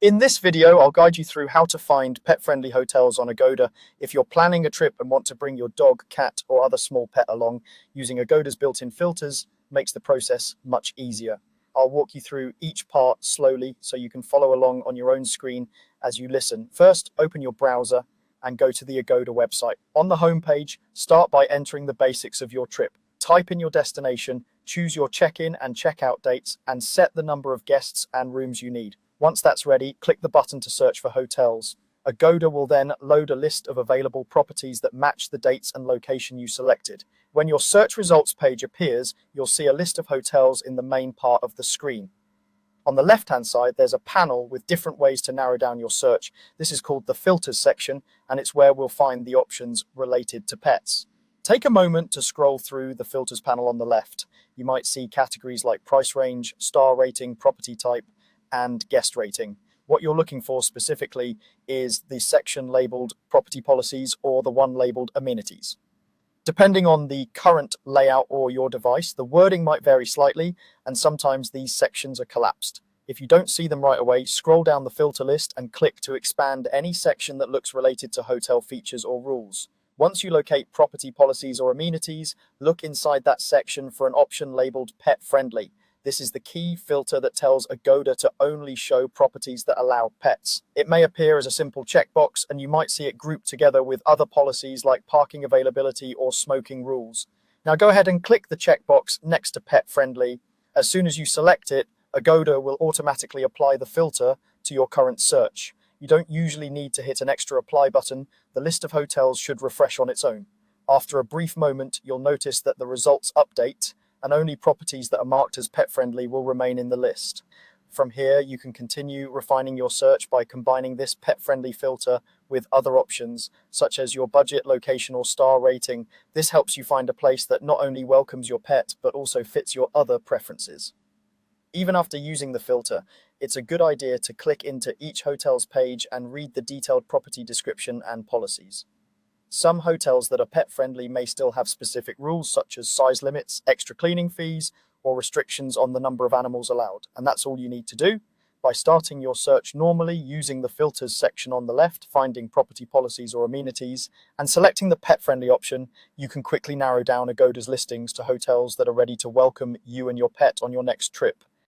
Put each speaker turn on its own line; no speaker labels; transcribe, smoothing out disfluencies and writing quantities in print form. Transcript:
In this video, I'll guide you through how to find pet-friendly hotels on Agoda. If you're planning a trip and want to bring your dog, cat, or other small pet along, using Agoda's built-in filters makes the process much easier. I'll walk you through each part slowly so you can follow along on your own screen as you listen. First, open your browser and go to the Agoda website. On the homepage, start by entering the basics of your trip. Type in your destination, choose your check-in and check-out dates, and set the number of guests and rooms you need. Once that's ready, click the button to search for hotels. Agoda will then load a list of available properties that match the dates and location you selected. When your search results page appears, you'll see a list of hotels in the main part of the screen. On the left-hand side, there's a panel with different ways to narrow down your search. This is called the filters section, and it's where we'll find the options related to pets. Take a moment to scroll through the filters panel on the left. You might see categories like price range, star rating, property type, and guest rating. What you're looking for specifically is the section labeled property policies or the one labeled amenities. Depending on the current layout or your device, the wording might vary slightly, and sometimes these sections are collapsed. If you don't see them right away, scroll down the filter list and click to expand any section that looks related to hotel features or rules. Once you locate property policies or amenities, look inside that section for an option labeled pet friendly. This is the key filter that tells Agoda to only show properties that allow pets. It may appear as a simple checkbox, and you might see it grouped together with other policies like parking availability or smoking rules. Now go ahead and click the checkbox next to pet friendly. As soon as you select it, Agoda will automatically apply the filter to your current search. You don't usually need to hit an extra apply button. The list of hotels should refresh on its own. After a brief moment, you'll notice that the results update, and only properties that are marked as pet-friendly will remain in the list. From here, you can continue refining your search by combining this pet-friendly filter with other options, such as your budget, location, or star rating. This helps you find a place that not only welcomes your pet, but also fits your other preferences. Even after using the filter, it's a good idea to click into each hotel's page and read the detailed property description and policies. Some hotels that are pet-friendly may still have specific rules such as size limits, extra cleaning fees, or restrictions on the number of animals allowed. And that's all you need to do. By starting your search normally, using the filters section on the left, finding property policies or amenities, and selecting the pet-friendly option, you can quickly narrow down Agoda's listings to hotels that are ready to welcome you and your pet on your next trip.